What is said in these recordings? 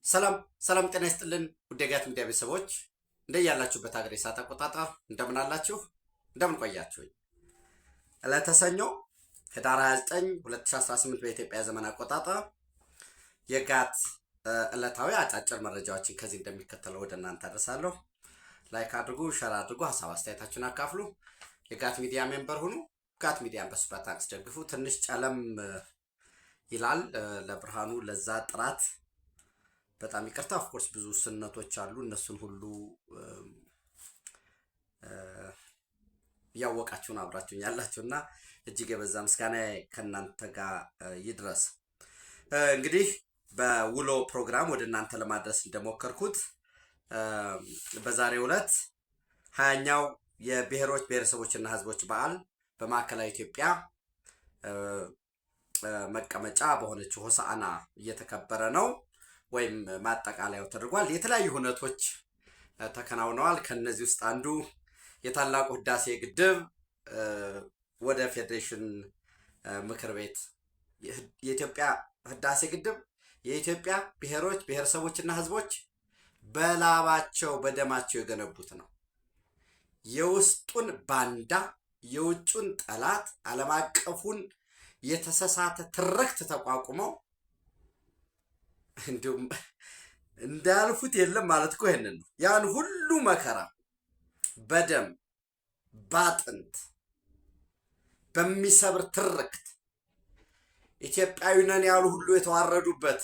ሰላም ሰላም ጤና ይስጥልን ውድ የጋት ሚዲያ ቤተሰቦች እንደያላችሁበት ሀገር የሰዓት አቆጣጠር እንደምን አላችሁ? እንደምን ቆያችሁኝ? ዕለተ ሰኞ ህዳር 29 2018 በኢትዮጵያ ዘመን አቆጣጠር የጋት ዕለታዊ አጫጭር መረጃዎችን ከዚህ እንደሚከተለው ወደ እናንተ አደርሳለሁ። ላይክ አድርጉ፣ ሼር አድርጉ፣ ሀሳብ አስተያየታችሁን አካፍሉ። የጋት ሚዲያ ሜምበር ሁኑ። ጋት ሚዲያን በሱፐር ታንክስ ደግፉ። ትንሽ ጨለም ይላል ለብርሃኑ ለዛ ጥራት በጣም ይቅርታ። ኦፍኮርስ ብዙ ስነቶች አሉ። እነሱን ሁሉ ያወቃችሁን አብራችሁኝ ያላችሁና እጅግ የበዛ ምስጋና ከእናንተ ጋር ይድረስ። እንግዲህ በውሎ ፕሮግራም ወደ እናንተ ለማድረስ እንደሞከርኩት በዛሬው ዕለት 20ኛው የብሔሮች ብሔረሰቦችና ህዝቦች በዓል በማዕከላዊ ኢትዮጵያ መቀመጫ በሆነችው ሆሳዕና እየተከበረ ነው ወይም ማጠቃለያው ተደርጓል። የተለያዩ ሁነቶች ተከናውነዋል። ከነዚህ ውስጥ አንዱ የታላቁ ህዳሴ ግድብ ወደ ፌዴሬሽን ምክር ቤት የኢትዮጵያ ህዳሴ ግድብ የኢትዮጵያ ብሔሮች ብሔረሰቦችና ህዝቦች በላባቸው በደማቸው የገነቡት ነው። የውስጡን ባንዳ የውጩን ጠላት ዓለም አቀፉን የተሰሳተ ትርክት ተቋቁመው እንዲሁም እንዳልፉት የለም ማለት እኮ ይሄንን ነው። ያን ሁሉ መከራ በደም ባጥንት በሚሰብር ትርክት ኢትዮጵያዊ ነን ያሉ ሁሉ የተዋረዱበት፣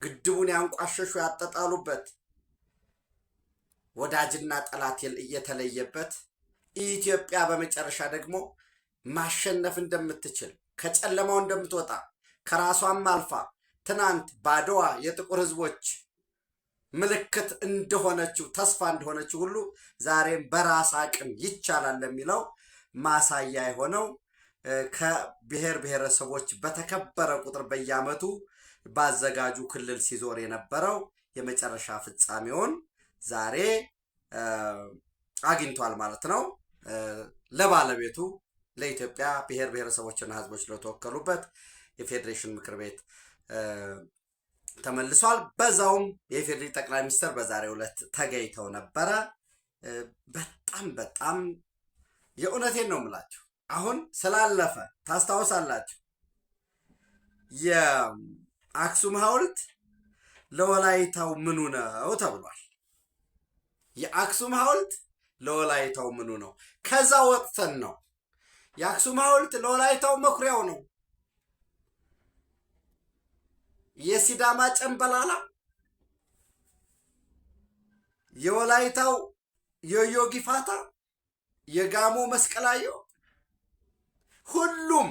ግድቡን ያንቋሸሹ ያጠጣሉበት፣ ወዳጅና ጠላት እየተለየበት፣ ኢትዮጵያ በመጨረሻ ደግሞ ማሸነፍ እንደምትችል ከጨለማው እንደምትወጣ ከራሷም አልፋ ትናንት ባድዋ የጥቁር ህዝቦች ምልክት እንደሆነችው ተስፋ እንደሆነችው ሁሉ ዛሬም በራስ አቅም ይቻላል ለሚለው ማሳያ የሆነው ከብሔር ብሔረሰቦች በተከበረ ቁጥር በየዓመቱ ባዘጋጁ ክልል ሲዞር የነበረው የመጨረሻ ፍጻሜውን ዛሬ አግኝቷል ማለት ነው። ለባለቤቱ ለኢትዮጵያ ብሔር ብሔረሰቦችና ህዝቦች ለተወከሉበት የፌዴሬሽን ምክር ቤት ተመልሷል። በዛውም የፌዴሪ ጠቅላይ ሚኒስትር በዛሬው ዕለት ተገኝተው ነበረ። በጣም የእውነቴን ነው የምላችሁ። አሁን ስላለፈ ታስታውሳላችሁ። የአክሱም ሐውልት ለወላይታው ምኑ ነው ተብሏል። የአክሱም ሐውልት ለወላይታው ምኑ ነው? ከዛ ወጥተን ነው የአክሱም ሐውልት ለወላይታው መኩሪያው ነው። የሲዳማ ጨምበላላ የወላይታው ዮዮ ጊፋታ የጋሞ መስቀላዮ ሁሉም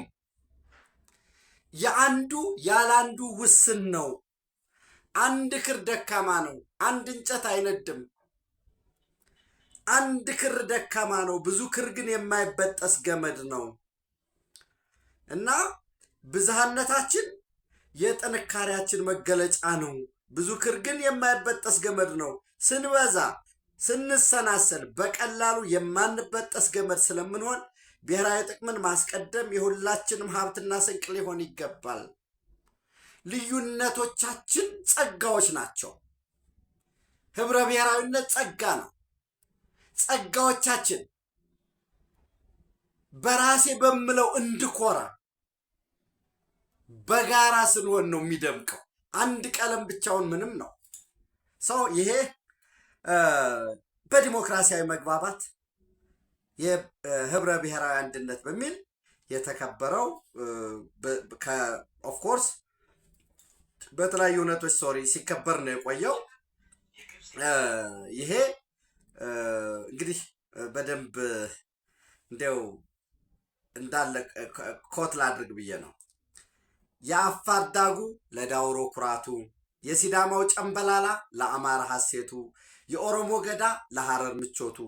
የአንዱ ያላንዱ ውስን ነው። አንድ ክር ደካማ ነው። አንድ እንጨት አይነድም። አንድ ክር ደካማ ነው። ብዙ ክር ግን የማይበጠስ ገመድ ነው እና ብዝሃነታችን የጥንካሬያችን መገለጫ ነው። ብዙ ክር ግን የማይበጠስ ገመድ ነው። ስንበዛ ስንሰናሰል በቀላሉ የማንበጠስ ገመድ ስለምንሆን ብሔራዊ ጥቅምን ማስቀደም የሁላችንም ሀብትና ስንቅ ሊሆን ይገባል። ልዩነቶቻችን ጸጋዎች ናቸው። ህብረ ብሔራዊነት ጸጋ ነው። ጸጋዎቻችን በራሴ በምለው እንድኮራ በጋራ ስንሆን ነው የሚደምቀው። አንድ ቀለም ብቻውን ምንም ነው። ሰው ይሄ በዲሞክራሲያዊ መግባባት የህብረ ብሔራዊ አንድነት በሚል የተከበረው ኦፍኮርስ በተለያዩ እውነቶች ሲከበር ነው የቆየው። ይሄ እንግዲህ በደንብ እንደው እንዳለ ኮት ላድርግ ብዬ ነው። የአፋር ዳጉ ለዳውሮ ኩራቱ፣ የሲዳማው ጨምበላላ ለአማራ ሐሴቱ፣ የኦሮሞ ገዳ ለሐረር ምቾቱ፣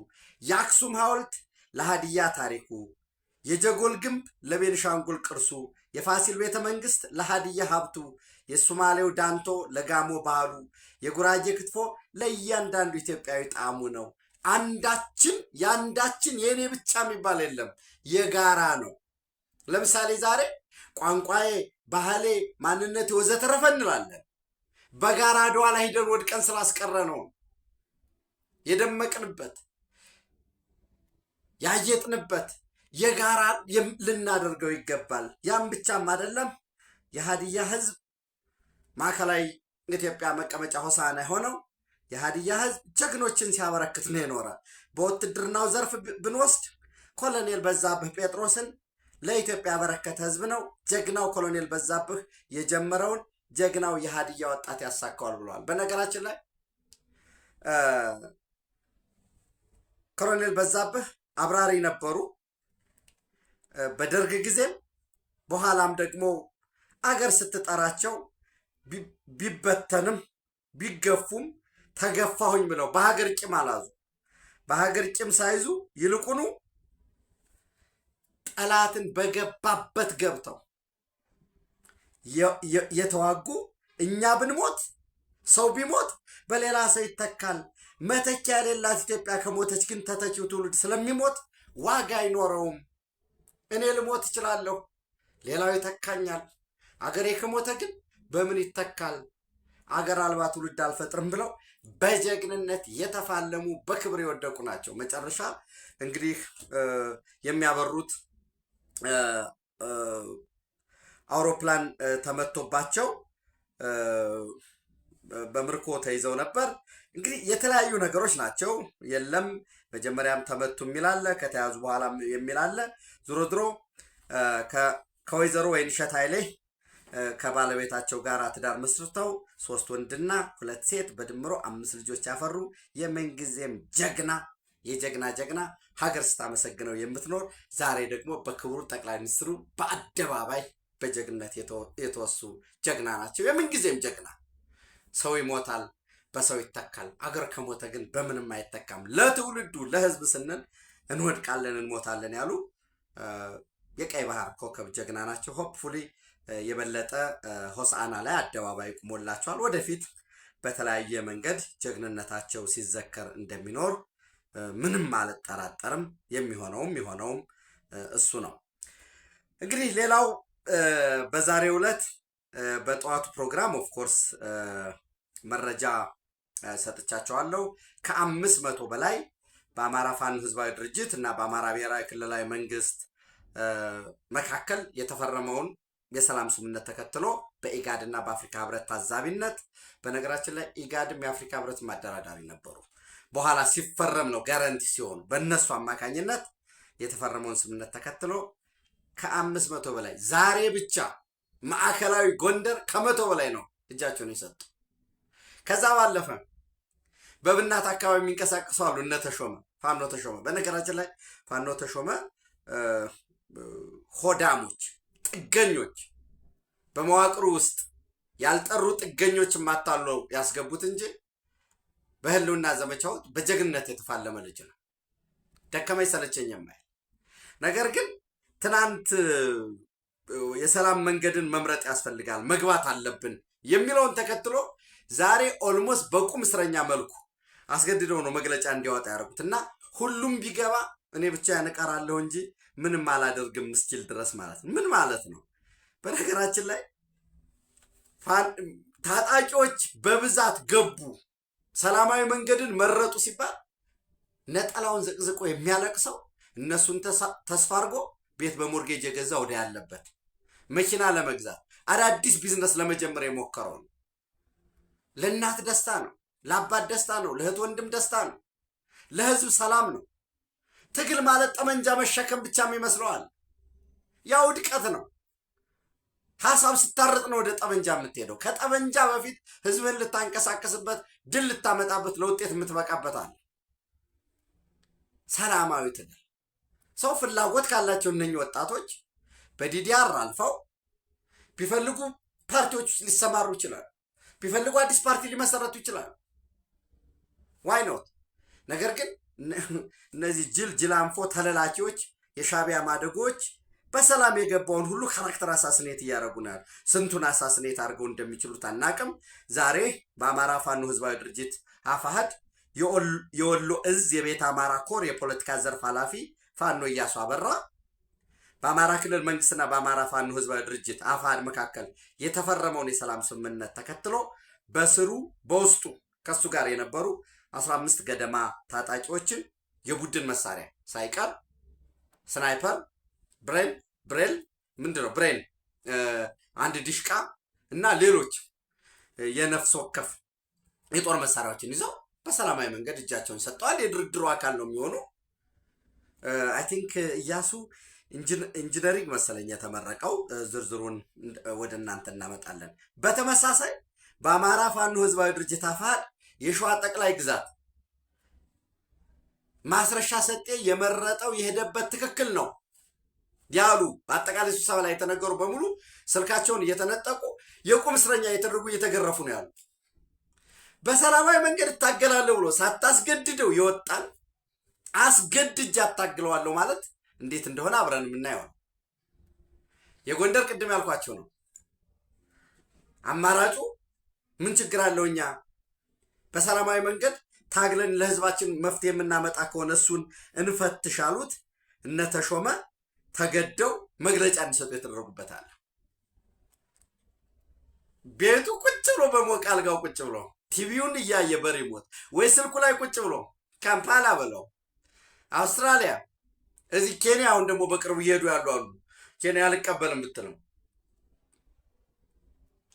የአክሱም ሐውልት ለሃዲያ ታሪኩ፣ የጀጎል ግንብ ለቤንሻንጉል ቅርሱ፣ የፋሲል ቤተ መንግስት ለሃዲያ ሀብቱ፣ የሶማሌው ዳንቶ ለጋሞ ባህሉ፣ የጉራጌ ክትፎ ለእያንዳንዱ ኢትዮጵያዊ ጣዕሙ ነው። የአንዳችን የኔ ብቻ የሚባል የለም፣ የጋራ ነው። ለምሳሌ ዛሬ ቋንቋዬ፣ ባህሌ፣ ማንነቴ ወዘተረፈ እንላለን። በጋራ አድዋ ላይ ሄደን ወድቀን ስላስቀረ ነው የደመቅንበት ያየጥንበት የጋራ ልናደርገው ይገባል። ያም ብቻም አይደለም። የሀዲያ ህዝብ ማዕከላዊ ኢትዮጵያ መቀመጫ ሆሳዕና የሆነው የሀዲያ ህዝብ ጀግኖችን ሲያበረክት ነው የኖረ። በውትድርናው ዘርፍ ብንወስድ ኮሎኔል በዛብህ ጴጥሮስን ለኢትዮጵያ ያበረከተ ህዝብ ነው። ጀግናው ኮሎኔል በዛብህ የጀመረውን ጀግናው የሀዲያ ወጣት ያሳካዋል ብለዋል። በነገራችን ላይ ኮሎኔል በዛብህ አብራሪ ነበሩ በደርግ ጊዜም። በኋላም ደግሞ አገር ስትጠራቸው ቢበተንም ቢገፉም ተገፋሁኝ ብለው በሀገር ቂም አላዙ። በሀገር ቂም ሳይዙ ይልቁኑ ጠላትን በገባበት ገብተው የተዋጉ እኛ ብንሞት ሰው ቢሞት በሌላ ሰው ይተካል፣ መተኪያ የሌላት ኢትዮጵያ ከሞተች ግን ተተኪው ትውልድ ስለሚሞት ዋጋ አይኖረውም። እኔ ልሞት እችላለሁ፣ ሌላው ይተካኛል። አገሬ ከሞተ ግን በምን ይተካል? አገር አልባ ትውልድ አልፈጥርም ብለው በጀግንነት የተፋለሙ በክብር የወደቁ ናቸው። መጨረሻ እንግዲህ የሚያበሩት አውሮፕላን ተመቶባቸው በምርኮ ተይዘው ነበር። እንግዲህ የተለያዩ ነገሮች ናቸው። የለም መጀመሪያም ተመቱ የሚላለ ከተያዙ በኋላ የሚላለ ዞሮ ዞሮ ከወይዘሮ ወይንሸት ኃይሌ ከባለቤታቸው ጋር ትዳር መስርተው 3 ወንድና 2 ሴት በድምሮ 5 ልጆች ያፈሩ የምንጊዜም ጀግና የጀግና ሀገር ስታመሰግነው የምትኖር ዛሬ ደግሞ በክቡር ጠቅላይ ሚኒስትሩ በአደባባይ በጀግነት የተወሱ ጀግና ናቸው። የምንጊዜም ጀግና። ሰው ይሞታል፣ በሰው ይተካል። አገር ከሞተ ግን በምንም አይተካም። ለትውልዱ ለህዝብ ስንል እንወድቃለን እንሞታለን ያሉ የቀይ ባህር ኮከብ ጀግና ናቸው። ሆፕፉሊ የበለጠ ሆሳዕና ላይ አደባባይ ቆሞላቸዋል። ወደፊት በተለያየ መንገድ ጀግንነታቸው ሲዘከር እንደሚኖር ምንም አልጠራጠርም። የሚሆነውም እሱ ነው። እንግዲህ ሌላው በዛሬው ዕለት በጠዋቱ ፕሮግራም ኦፍኮርስ መረጃ ሰጥቻቸዋለሁ። ከ500 በላይ በአማራ ፋኖ ህዝባዊ ድርጅት እና በአማራ ብሔራዊ ክልላዊ መንግስት መካከል የተፈረመውን የሰላም ስምምነት ተከትሎ በኢጋድ እና በአፍሪካ ህብረት ታዛቢነት፣ በነገራችን ላይ ኢጋድም የአፍሪካ ህብረት ማደራዳሪ ነበሩ። በኋላ ሲፈረም ነው ጋራንቲ ሲሆኑ በእነሱ አማካኝነት የተፈረመውን ስምምነት ተከትሎ ከ500 በላይ ዛሬ ብቻ ማዕከላዊ ጎንደር ከ100 በላይ ነው እጃቸውን የሰጡ። ከዛ ባለፈ በብናት አካባቢ የሚንቀሳቀሱ አሉ። እነ ተሾመ ፋኖ ተሾመ። በነገራችን ላይ ፋኖ ተሾመ ሆዳሞች፣ ጥገኞች በመዋቅሩ ውስጥ ያልጠሩ ጥገኞች ማታለው ያስገቡት እንጂ በህልውና ዘመቻው በጀግንነት የተፋለመ ልጅ ነው። ደከመኝ ሰለቸኝ የማይል ነገር ግን ትናንት የሰላም መንገድን መምረጥ ያስፈልጋል መግባት አለብን የሚለውን ተከትሎ ዛሬ ኦልሞስት በቁም እስረኛ መልኩ አስገድደው ነው መግለጫ እንዲያወጣ ያደረጉት እና ሁሉም ቢገባ እኔ ብቻ ያነቀራለሁ እንጂ ምንም አላደርግም እስኪል ድረስ ማለት ነው። ምን ማለት ነው? በነገራችን ላይ ታጣቂዎች በብዛት ገቡ፣ ሰላማዊ መንገድን መረጡ ሲባል ነጠላውን ዘቅዝቆ የሚያለቅሰው እነሱን ተስፋ አድርጎ ቤት በሞርጌጅ የገዛ ወደ ያለበት መኪና ለመግዛት አዳዲስ ቢዝነስ ለመጀመር የሞከረው ነው። ለእናት ደስታ ነው፣ ለአባት ደስታ ነው፣ ለእህት ወንድም ደስታ ነው፣ ለህዝብ ሰላም ነው። ትግል ማለት ጠመንጃ መሸከም ብቻም ይመስለዋል። ያው ውድቀት ነው። ሀሳብ ስታርጥ ነው ወደ ጠመንጃ የምትሄደው። ከጠመንጃ በፊት ህዝብን ልታንቀሳቀስበት፣ ድል ልታመጣበት፣ ለውጤት የምትበቃበት አለ። ሰላማዊ ትግል ሰው ፍላጎት ካላቸው እነኚህ ወጣቶች በዲዲአር አልፈው ቢፈልጉ ፓርቲዎች ውስጥ ሊሰማሩ ይችላሉ። ቢፈልጉ አዲስ ፓርቲ ሊመሰረቱ ይችላሉ። ዋይ ኖት? ነገር ግን እነዚህ ጅላንፎ ተለላኪዎች፣ የሻቢያ ማደጎች በሰላም የገባውን ሁሉ ካራክተር አሳስኔት እያደረጉ ነው። ስንቱን አሳስኔት አድርገው እንደሚችሉት አናቅም። ዛሬ በአማራ ፋኖ ህዝባዊ ድርጅት አፋሕድ የወሎ እዝ የቤት አማራ ኮር የፖለቲካ ዘርፍ ኃላፊ ፋኖ እያሱ አበራ በአማራ ክልል መንግስትና በአማራ ፋኖ ህዝባዊ ድርጅት አፋሕድ መካከል የተፈረመውን የሰላም ስምምነት ተከትሎ በስሩ በውስጡ ከሱ ጋር የነበሩ 15 ገደማ ታጣቂዎችን የቡድን መሳሪያ ሳይቀር ስናይፐር፣ ብሬል ምንድነው ብሬን፣ አንድ ዲሽቃ እና ሌሎች የነፍስ ወከፍ የጦር መሳሪያዎችን ይዘው በሰላማዊ መንገድ እጃቸውን ሰጥተዋል። የድርድሩ አካል ነው የሚሆኑ። አይ ቲንክ እያሱ ኢንጂነሪንግ መሰለኝ የተመረቀው። ዝርዝሩን ወደ እናንተ እናመጣለን። በተመሳሳይ በአማራ ፋኖ ህዝባዊ ድርጅት አፋሕድ የሸዋ ጠቅላይ ግዛት ማስረሻ ሰጤ የመረጠው የሄደበት ትክክል ነው ያሉ በአጠቃላይ ስብሰባ ላይ የተነገሩ በሙሉ ስልካቸውን እየተነጠቁ የቁም እስረኛ እየተደረጉ እየተገረፉ ነው ያሉ። በሰላማዊ መንገድ እታገላለሁ ብሎ ሳታስገድደው የወጣን አስገድጄ አታግለዋለሁ ማለት እንዴት እንደሆነ አብረን የምናየው። የጎንደር ቅድም ያልኳቸው ነው። አማራጩ ምን ችግር አለው? እኛ በሰላማዊ መንገድ ታግለን ለህዝባችን መፍትሄ የምናመጣ ከሆነ እሱን እንፈትሽ አሉት። እነ ተሾመ ተገደው መግለጫ እንዲሰጡ የተደረጉበታል። ቤቱ ቁጭ ብሎ በሞቀ አልጋው ቁጭ ብሎ ቲቪውን እያየ በሪሞት ወይ ስልኩ ላይ ቁጭ ብሎ ካምፓላ በለው አውስትራሊያ፣ እዚህ ኬንያ አሁን ደግሞ በቅርቡ እየሄዱ ያሉ አሉ። ኬንያ አልቀበልም ብትልም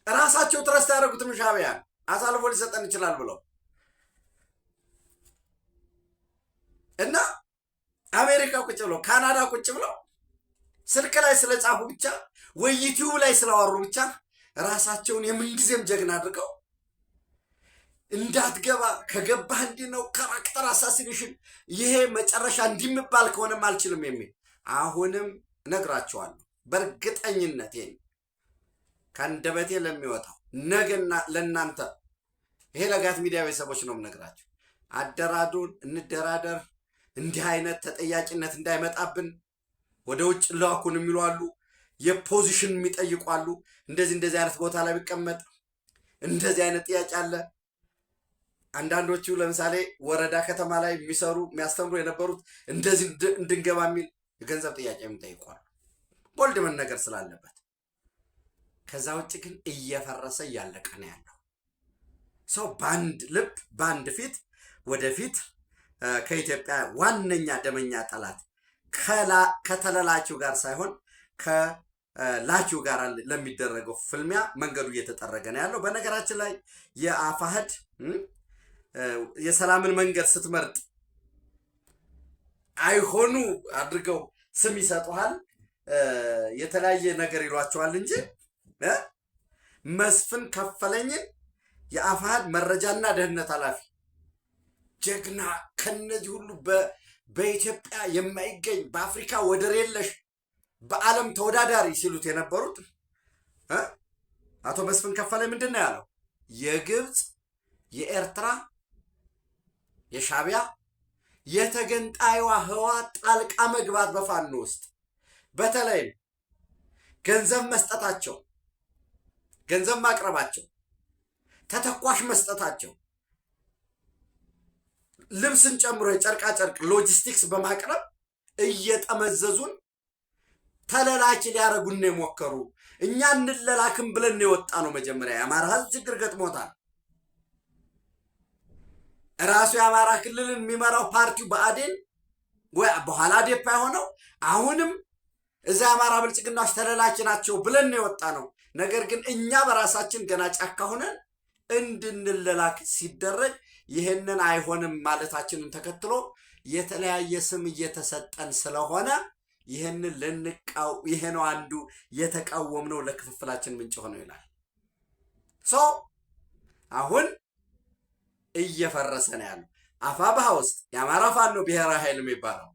ራሳቸው ትረስት ያደረጉትም ሻዕቢያን አሳልፎ ሊሰጠን ይችላል ብለው እና አሜሪካ ቁጭ ብለው ካናዳ ቁጭ ብለው ስልክ ላይ ስለጻፉ ብቻ ወይ ዩቲዩብ ላይ ስላወሩ ብቻ ራሳቸውን የምንጊዜም ጀግና አድርገው እንዳትገባ ከገባህ እንዲህ ነው ካራክተር አሳሲኔሽን፣ ይሄ መጨረሻ እንዲምባል ከሆነም አልችልም የሚል አሁንም ነግራቸዋለሁ በእርግጠኝነት ይሄን ከአንደበቴ ለሚወጣው ነገና ለእናንተ ይሄ ለጋት ሚዲያ ቤተሰቦች ነው የምነግራቸው። አደራዱን እንደራደር፣ እንዲህ አይነት ተጠያቂነት እንዳይመጣብን ወደ ውጭ ላኩን የሚሉ አሉ። የፖዚሽን የሚጠይቁ አሉ። እንደዚህ አይነት ቦታ ላይ ቢቀመጥ እንደዚህ አይነት ጥያቄ አለ። አንዳንዶቹ ለምሳሌ ወረዳ ከተማ ላይ የሚሰሩ የሚያስተምሩ የነበሩት እንደዚህ እንድንገባ የሚል የገንዘብ ጥያቄ የሚጠይቋሉ። ቦልድ መነገር ስላለበት። ከዛ ውጭ ግን እየፈረሰ እያለቀ ነው ያለው ሰው በአንድ ልብ በአንድ ፊት ወደፊት ከኢትዮጵያ ዋነኛ ደመኛ ጠላት ከተለላኪው ጋር ሳይሆን ከላኪው ጋር ለሚደረገው ፍልሚያ መንገዱ እየተጠረገ ነው ያለው። በነገራችን ላይ የአፋሕድ የሰላምን መንገድ ስትመርጥ አይሆኑ አድርገው ስም ይሰጡሃል፣ የተለያየ ነገር ይሏቸዋል እንጂ መስፍን ከፈለኝን የአፋሕድ መረጃና ደህንነት ኃላፊ ጀግና፣ ከነዚህ ሁሉ በኢትዮጵያ የማይገኝ በአፍሪካ ወደር የለሽ በዓለም ተወዳዳሪ ሲሉት የነበሩት አቶ መስፍን ከፈለኝ ምንድን ነው ያለው? የግብፅ፣ የኤርትራ፣ የሻዕቢያ የተገንጣይዋ ህወሓት ጣልቃ መግባት በፋኖ ውስጥ በተለይም ገንዘብ መስጠታቸው፣ ገንዘብ ማቅረባቸው፣ ተተኳሽ መስጠታቸው፣ ልብስን ጨምሮ የጨርቃ ጨርቅ ሎጂስቲክስ በማቅረብ እየጠመዘዙን ተለላኪ ሊያረጉን የሞከሩ። እኛ እንለላክም ብለን የወጣ ነው። መጀመሪያ የአማራ ህዝብ ችግር ገጥሞታል። ራሱ የአማራ ክልልን የሚመራው ፓርቲው ብአዴን ወይ በኋላ አዴፓ የሆነው አሁንም እዛ የአማራ ብልጽግናዎች ተለላኪ ናቸው ብለን የወጣ ነው። ነገር ግን እኛ በራሳችን ገና ጫካ ሆነን እንድንለላክ ሲደረግ ይህንን አይሆንም ማለታችንን ተከትሎ የተለያየ ስም እየተሰጠን ስለሆነ ይህንን ይሄ ነው አንዱ የተቃወምነው ለክፍፍላችን ምንጭ ሆነው ይላል። አሁን እየፈረሰ ነው ያለው። አፋብኃ ውስጥ የአማራ ፋኖ ብሔራዊ ኃይል የሚባለው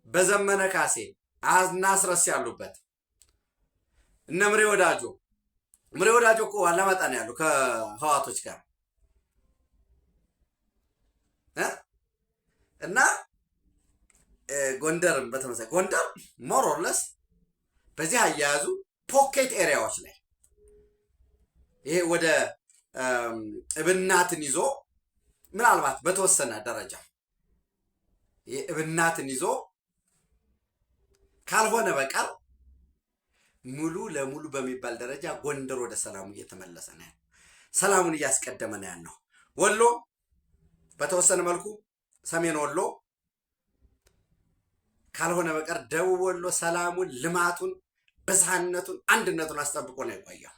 በዘመነ ካሴ አናስረስ ያሉበት እነ ምሬ ወዳጆ እኮ አላማጣ ነው ያሉ ከህዋቶች ጋር እና ጎንደርም በተመሳሳይ ጎንደር ሞር ኦር ለስ በዚህ አያያዙ ፖኬት ኤሪያዎች ላይ ይሄ ወደ እብናትን ይዞ ምናልባት በተወሰነ ደረጃ እብናትን ይዞ ካልሆነ በቀር ሙሉ ለሙሉ በሚባል ደረጃ ጎንደር ወደ ሰላሙ እየተመለሰ ነው። ሰላሙን እያስቀደመ ነው ያለው። ወሎ በተወሰነ መልኩ ሰሜን ወሎ ካልሆነ በቀር ደቡብ ወሎ ሰላሙን፣ ልማቱን፣ ብዝሃነቱን፣ አንድነቱን አስጠብቆ ነው የቆየው።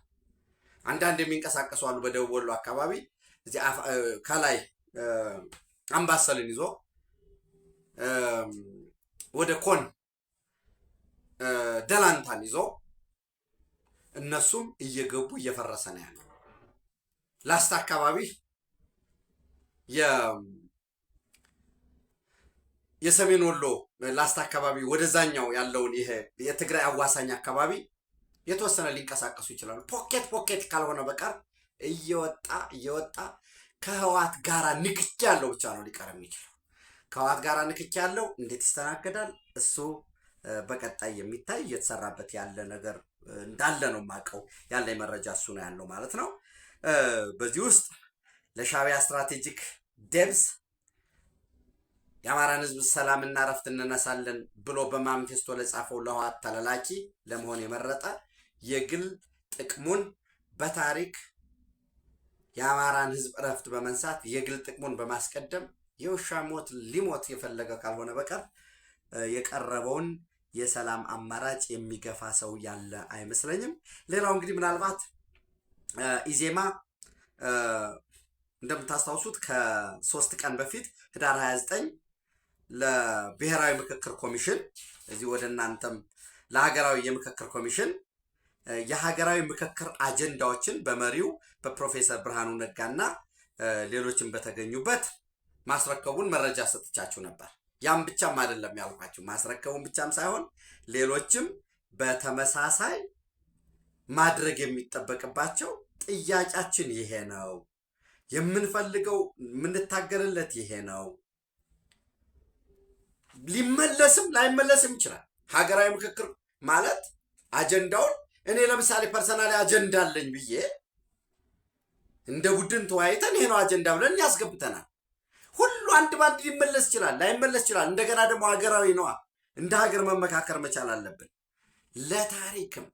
አንዳንድ የሚንቀሳቀሱ አሉ በደቡብ ወሎ አካባቢ እዚህ ከላይ አምባሰልን ይዞ ወደ ኮን ደላንታን ይዞ እነሱም እየገቡ እየፈረሰ ነው ያለው። ላስታ አካባቢ የሰሜን ወሎ ላስታ አካባቢ ወደዛኛው ያለውን ይሄ የትግራይ አዋሳኝ አካባቢ የተወሰነ ሊንቀሳቀሱ ይችላሉ። ፖኬት ካልሆነ በቀር እየወጣ ከህዋት ጋራ ንክኪ ያለው ብቻ ነው ሊቀር የሚችለው። ከህዋት ጋራ ንክኪ ያለው እንዴት ይስተናገዳል? እሱ በቀጣይ የሚታይ እየተሰራበት ያለ ነገር እንዳለ ነው የማውቀው። ያለኝ መረጃ እሱ ነው ያለው ማለት ነው። በዚህ ውስጥ ለሻዕቢያ ስትራቴጂክ ደብዝ የአማራን ህዝብ ሰላምና ረፍት እንነሳለን ብሎ በማኒፌስቶ ለጻፈው ለህወሓት ተላላኪ ለመሆን የመረጠ የግል ጥቅሙን በታሪክ የአማራን ህዝብ ረፍት በመንሳት የግል ጥቅሙን በማስቀደም የውሻ ሞት ሊሞት የፈለገ ካልሆነ በቀር የቀረበውን የሰላም አማራጭ የሚገፋ ሰው ያለ አይመስለኝም። ሌላው እንግዲህ ምናልባት ኢዜማ እንደምታስታውሱት ከ3 ቀን በፊት ህዳር 29 ለብሔራዊ ምክክር ኮሚሽን እዚህ ወደ እናንተም ለሀገራዊ የምክክር ኮሚሽን የሀገራዊ ምክክር አጀንዳዎችን በመሪው በፕሮፌሰር ብርሃኑ ነጋና ሌሎችን በተገኙበት ማስረከቡን መረጃ ሰጥቻችሁ ነበር። ያም ብቻም አይደለም ያልኳችሁ፣ ማስረከቡን ብቻም ሳይሆን ሌሎችም በተመሳሳይ ማድረግ የሚጠበቅባቸው ጥያቄያችን ይሄ ነው፣ የምንፈልገው የምንታገልለት ይሄ ነው። ሊመለስም ላይመለስም ይችላል። ሀገራዊ ምክክር ማለት አጀንዳውን እኔ ለምሳሌ ፐርሰናሊ አጀንዳ አለኝ ብዬ እንደ ቡድን ተወያይተን ይሄ ነው አጀንዳ ብለን ያስገብተናል። ሁሉ አንድ ባንድ ሊመለስ ይችላል፣ ላይመለስ ይችላል። እንደገና ደግሞ ሀገራዊ ነዋ። እንደ ሀገር መመካከር መቻል አለብን። ለታሪክም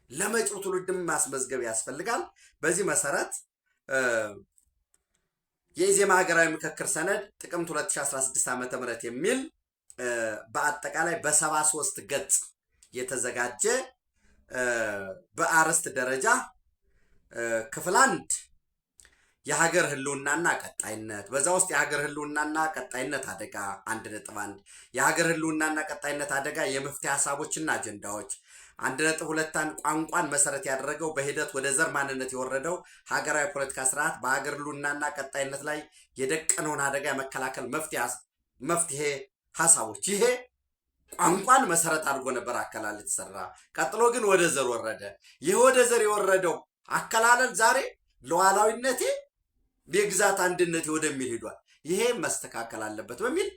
ለመጪው ትውልድም ማስመዝገብ ያስፈልጋል። በዚህ መሰረት የኢዜማ ሀገራዊ ምክክር ሰነድ ጥቅምት 2016 ዓ.ም የሚል በአጠቃላይ በ73 ገጽ የተዘጋጀ በአርዕስት ደረጃ ክፍል 1 የሀገር ህልውናና ቀጣይነት፣ በዛ ውስጥ የሀገር ህልውናና ቀጣይነት አደጋ 1.1፣ የሀገር ህልውናና ቀጣይነት አደጋ የመፍትሄ ሀሳቦችና አጀንዳዎች 1.2፣ ቋንቋን መሰረት ያደረገው በሂደት ወደ ዘር ማንነት የወረደው ሀገራዊ ፖለቲካ ስርዓት በሀገር ህልውናና ቀጣይነት ላይ የደቀነውን አደጋ የመከላከል መፍትሄ ሀሳቦች። ይሄ ቋንቋን መሰረት አድርጎ ነበር አከላለል የተሰራ። ቀጥሎ ግን ወደ ዘር ወረደ። ይህ ወደ ዘር የወረደው አከላለል ዛሬ ሉዓላዊነቴ የግዛት አንድነቴ ወደሚል ሄዷል። ይሄ መስተካከል አለበት በሚል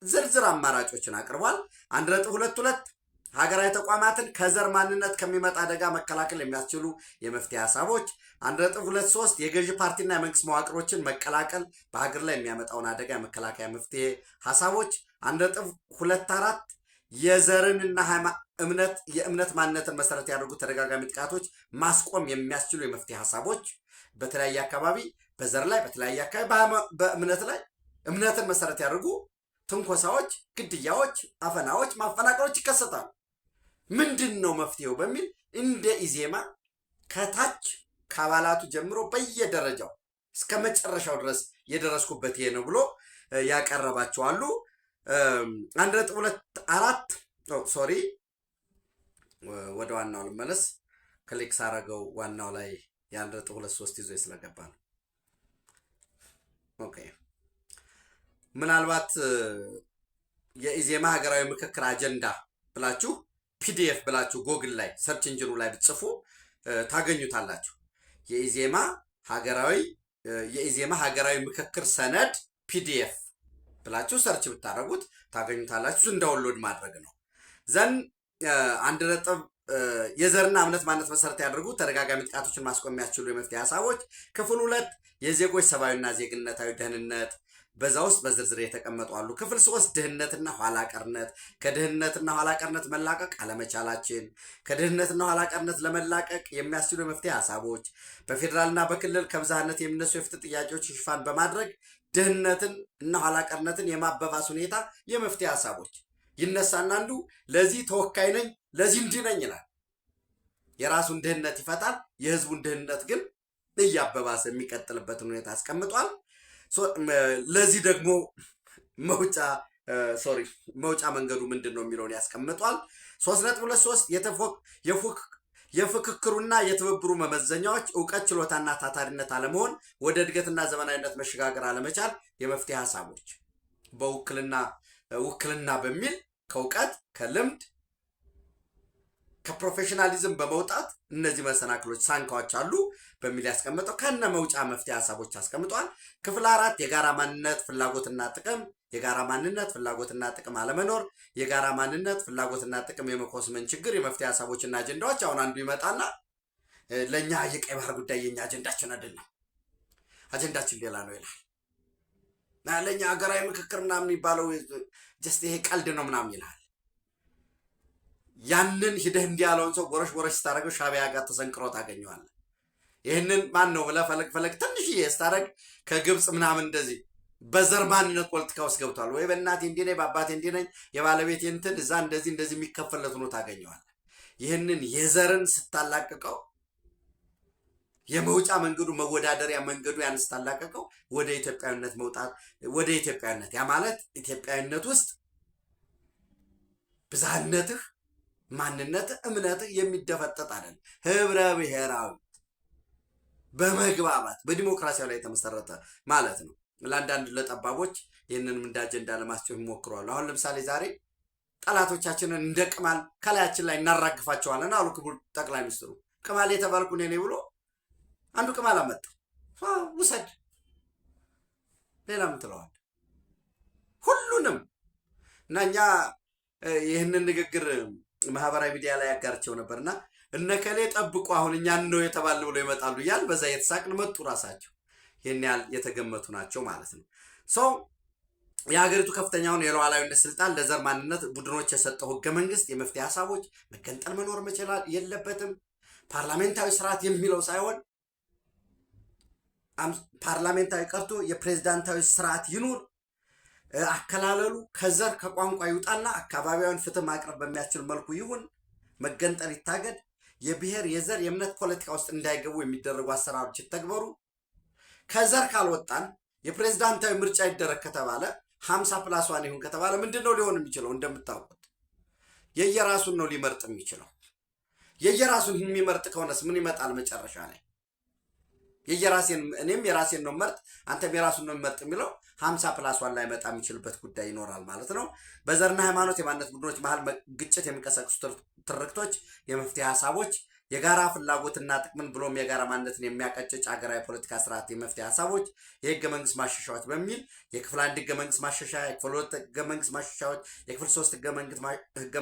ዝርዝር አማራጮችን አቅርቧል። 1.22 ሀገራዊ ተቋማትን ከዘር ማንነት ከሚመጣ አደጋ መከላከል የሚያስችሉ የመፍትሄ ሀሳቦች። 1.23 የገዢ ፓርቲና የመንግስት መዋቅሮችን መቀላቀል በሀገር ላይ የሚያመጣውን አደጋ የመከላከያ መፍትሄ ሀሳቦች። 1.24 የዘርንና የእምነት ማንነትን መሰረት ያደርጉ ተደጋጋሚ ጥቃቶች ማስቆም የሚያስችሉ የመፍትሄ ሀሳቦች። በተለያየ አካባቢ በዘር ላይ በተለያየ አካባቢ በእምነት ላይ እምነትን መሰረት ያደርጉ ትንኮሳዎች፣ ግድያዎች፣ አፈናዎች፣ ማፈናቀሎች ይከሰታሉ። ምንድን ነው መፍትሄው በሚል እንደ ኢዜማ ከታች ከአባላቱ ጀምሮ በየደረጃው እስከ መጨረሻው ድረስ የደረስኩበት ይሄ ነው ብሎ ያቀረባቸው አሉ። 1.24 ሶሪ ወደ ዋናው ልመለስ። ክሊክ ሳረገው ዋናው ላይ የ1.23 ይዞ ስለገባ ነው። ኦኬ ምናልባት የኢዜማ ሀገራዊ ምክክር አጀንዳ ብላችሁ ፒዲኤፍ ብላችሁ ጎግል ላይ ሰርች ኢንጂኑ ላይ ብትጽፉ ታገኙታላችሁ። የኢዜማ ሀገራዊ ምክክር ሰነድ ፒዲኤፍ ብላችሁ ሰርች ብታደርጉት ታገኙታላችሁ። እንዳውንሎድ ማድረግ ነው። ዘን የዘርና እምነት ማንነት መሰረት ያደርጉ ተደጋጋሚ ጥቃቶችን ማስቆም የሚያስችሉ የመፍትሄ ሀሳቦች። ክፍል 2 የዜጎች ሰብአዊና ዜግነታዊ ደህንነት በዛ ውስጥ በዝርዝር የተቀመጡ አሉ። ክፍል 3 ድህነትና ኋላ ቀርነት፣ ከድህነትና ኋላ ቀርነት መላቀቅ አለመቻላችን፣ ከድህነትና ኋላ ቀርነት ለመላቀቅ የሚያስችሉ የመፍትሄ ሀሳቦች፣ በፌዴራልና በክልል ከብዝሃነት የሚነሱ የፍትህ ጥያቄዎች ሽፋን በማድረግ ድህነትን እና ኋላ ቀርነትን የማበባስ ሁኔታ የመፍትሄ ሀሳቦች ይነሳና አንዱ ለዚህ ተወካይ ነኝ ለዚህ እንዲህ ነኝ ይላል። የራሱን ድህነት ይፈታል፣ የህዝቡን ድህነት ግን እያበባሰ የሚቀጥልበትን ሁኔታ አስቀምጧል። ለዚህ ደግሞ መውጫ መንገዱ ምንድን ነው የሚለውን ያስቀምጧል። 3.23 የፍክክሩና የትብብሩ መመዘኛዎች እውቀት፣ ችሎታና ታታሪነት አለመሆን፣ ወደ እድገትና ዘመናዊነት መሸጋገር አለመቻል የመፍትሄ ሀሳቦች ውክልና በሚል ከእውቀት ከልምድ ከፕሮፌሽናሊዝም በመውጣት እነዚህ መሰናክሎች ሳንካዎች አሉ በሚል ያስቀምጠው ከነ መውጫ መፍትሄ ሀሳቦች አስቀምጧል። ክፍል 4 የጋራ ማንነት ፍላጎትና ጥቅም፣ የጋራ ማንነት ፍላጎትና ጥቅም አለመኖር፣ የጋራ ማንነት ፍላጎትና ጥቅም የመኮስመን ችግር የመፍትሄ ሀሳቦችና አጀንዳዎች። አሁን አንዱ ይመጣና ለእኛ የቀይ ባህር ጉዳይ የኛ አጀንዳችን አይደለም፣ አጀንዳችን ሌላ ነው ይላል። ለእኛ ሀገራዊ ምክክር ምናምን የሚባለው ጀስት ይሄ ቀልድ ነው ምናምን ይላል። ያንን ሂደህ እንዲህ ያለውን ሰው ጎረሽ ስታደርገው ሻዕቢያ ጋር ተሰንቅሮ ታገኘዋለህ። ይህንን ማን ነው ብለህ ፈለግ ትንሽዬ ስታደርግ ከግብፅ ምናምን እንደዚህ በዘር ማንነት ፖለቲካ ውስጥ ገብቷል ወይ በእናቴ እንዲህ ነኝ በአባቴ እንዲህ ነኝ የባለቤቴ እንትን እዛ እንደዚህ የሚከፈለት ሆኖ ታገኘዋለህ። ይህንን የዘርን ስታላቅቀው የመውጫ መንገዱ መወዳደሪያ መንገዱ ያን ስታላቅቀው ወደ ኢትዮጵያዊነት መውጣት ወደ ኢትዮጵያዊነት ያ ማለት ኢትዮጵያዊነት ውስጥ ብዝሃነትህ ማንነትህ እምነትህ የሚደፈጠጥ አይደለም። ህብረ ብሔራዊ በመግባባት በዲሞክራሲያዊ ላይ የተመሰረተ ማለት ነው። ለአንዳንድ ለጠባቦች ይህንንም እንደ አጀንዳ ለማስጨው ይሞክራሉ። አሁን ለምሳሌ ዛሬ ጠላቶቻችንን እንደ ቅማል ከላያችን ላይ እናራግፋቸዋለን አሉ ክቡር ጠቅላይ ሚኒስትሩ። ቅማል የተባልኩ እኔ ነኝ ብሎ አንዱ ቅማል አመጣ። ውሰድ ሌላ ምን ትለዋል? ሁሉንም እና እኛ ይህንን ንግግር ማህበራዊ ሚዲያ ላይ ያጋርቸው ነበርና እነከሌ ጠብቁ አሁን እኛን ነው የተባለ ብሎ ይመጣሉ እያል በዛ የተሳቅን መጡ። ራሳቸው ይህን ያህል የተገመቱ ናቸው ማለት ነው። ሰው የሀገሪቱ ከፍተኛውን የሉዓላዊነት ስልጣን ለዘር ማንነት ቡድኖች የሰጠው ህገ መንግስት የመፍትሄ ሀሳቦች መገንጠል መኖር መቻል የለበትም። ፓርላሜንታዊ ስርዓት የሚለው ሳይሆን ፓርላሜንታዊ ቀርቶ የፕሬዝዳንታዊ ስርዓት ይኑር። አከላለሉ ከዘር ከቋንቋ ይውጣና አካባቢያዊን ፍትህ ማቅረብ በሚያስችል መልኩ ይሁን። መገንጠል ይታገድ። የብሔር የዘር የእምነት ፖለቲካ ውስጥ እንዳይገቡ የሚደረጉ አሰራሮች ይተግበሩ። ከዘር ካልወጣን የፕሬዝዳንታዊ ምርጫ ይደረግ ከተባለ 50+1 ይሁን ከተባለ ምንድን ነው ሊሆን የሚችለው? እንደምታውቁት የየራሱን ነው ሊመርጥ የሚችለው። የየራሱን የሚመርጥ ከሆነስ ምን ይመጣል መጨረሻ ላይ? እኔም የራሴን ነው መርጥ አንተም የራሱን ነው መርጥ የሚለው 50+1 ላይ መጣ የሚችልበት ጉዳይ ይኖራል ማለት ነው። በዘርና ሃይማኖት የማንነት ቡድኖች መሃል ግጭት የሚቀሰቅሱ ትርክቶች የመፍትሄ ሀሳቦች፣ የጋራ ፍላጎትና ጥቅምን ብሎም የጋራ ማንነትን የሚያቀጭጭ ሀገራዊ ፖለቲካ ስርዓት የመፍትሄ ሀሳቦች፣ የህገ መንግስት ማሻሻያዎች በሚል የክፍል 1 ህገ መንግስት ማሻሻያ፣ የክፍል 2 ህገ መንግስት ማሻሻያዎች፣ የክፍል 3 ህገ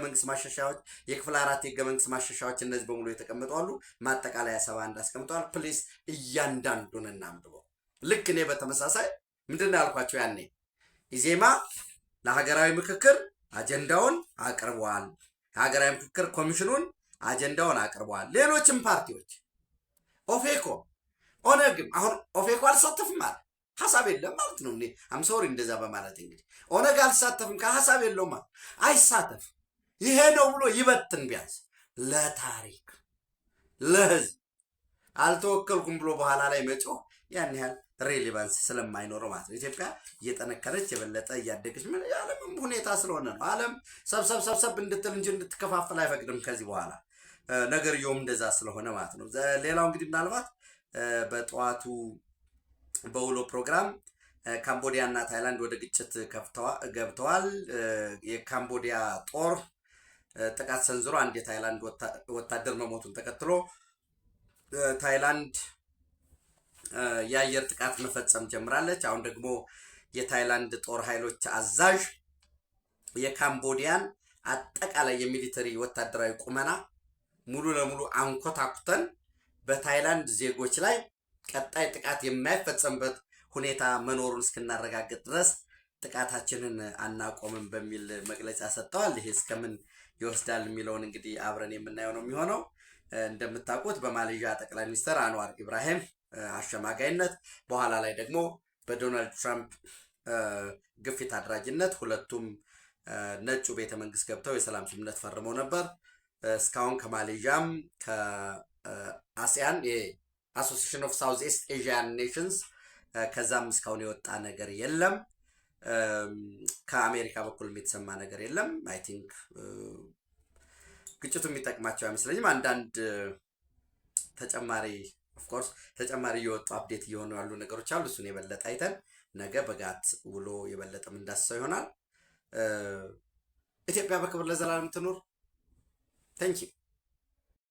መንግስት ማሻሻያዎች፣ የክፍል 4 ህገ መንግስት ማሻሻያዎች እነዚህ በሙሉ የተቀመጡ አሉ። ማጠቃለያ 71 አስቀምጠዋል። ፕሊስ እያንዳንዱን እናንብበው። ልክ እኔ በተመሳሳይ ምንድነው ያልኳቸው? ያኔ ኢዜማ ለሀገራዊ ምክክር አጀንዳውን አቅርቧል። የሀገራዊ ምክክር ኮሚሽኑን አጀንዳውን አቅርቧል። ሌሎችም ፓርቲዎች ኦፌኮ፣ ኦነግም አሁን ኦፌኮ አልሳተፍም ማለት ሀሳብ የለም ማለት ነው። እኔ አምሶሪ እንደዛ በማለት እንግዲህ ኦነግ አልሳተፍም ከሀሳብ የለውም ማለት አይሳተፍ። ይሄ ነው ብሎ ይበትን ቢያንስ ለታሪክ ለህዝብ አልተወከልኩም ብሎ በኋላ ላይ መጮህ ያን ያህል ሬሌቫንስ ስለማይኖረው ማለት ነው። ኢትዮጵያ እየጠነከረች የበለጠ እያደገች የዓለምም ሁኔታ ስለሆነ ነው። ዓለም ሰብሰብ እንድትል እንጂ እንድትከፋፈል አይፈቅድም ከዚህ በኋላ ነገርየውም እንደዛ ስለሆነ ማለት ነው። ሌላው እንግዲህ ምናልባት በጠዋቱ በውሎ ፕሮግራም ካምቦዲያ እና ታይላንድ ወደ ግጭት ገብተዋል። የካምቦዲያ ጦር ጥቃት ሰንዝሮ አንድ የታይላንድ ወታደር መሞቱን ተከትሎ ታይላንድ የአየር ጥቃት መፈጸም ጀምራለች። አሁን ደግሞ የታይላንድ ጦር ኃይሎች አዛዥ የካምቦዲያን አጠቃላይ የሚሊተሪ ወታደራዊ ቁመና ሙሉ ለሙሉ አንኮታኩተን በታይላንድ ዜጎች ላይ ቀጣይ ጥቃት የማይፈጸምበት ሁኔታ መኖሩን እስክናረጋግጥ ድረስ ጥቃታችንን አናቆምም በሚል መግለጫ ሰጥተዋል። ይሄ እስከምን ይወስዳል የሚለውን እንግዲህ አብረን የምናየው ነው የሚሆነው። እንደምታውቁት በማሌዥያ ጠቅላይ ሚኒስትር አንዋር ኢብራሂም አሸማጋይነት በኋላ ላይ ደግሞ በዶናልድ ትራምፕ ግፊት አድራጊነት ሁለቱም ነጩ ቤተ መንግስት ገብተው የሰላም ስምምነት ፈርመው ነበር። እስካሁን ከማሌዥያም ከአሲያን የአሶሲሽን ኦፍ ሳውዝ ኢስት ኤዥያን ኔሽንስ ከዛም እስካሁን የወጣ ነገር የለም። ከአሜሪካ በኩልም የተሰማ ነገር የለም። አይ ቲንክ ግጭቱ የሚጠቅማቸው አይመስለኝም። አንዳንድ ተጨማሪ ኦፍኮርስ ተጨማሪ እየወጡ አፕዴት እየሆኑ ያሉ ነገሮች አሉ። እሱን የበለጠ አይተን ነገ በጋት ውሎ የበለጠ ምንዳስሰው ይሆናል። ኢትዮጵያ በክብር ለዘላለም ትኑር። ታንኪ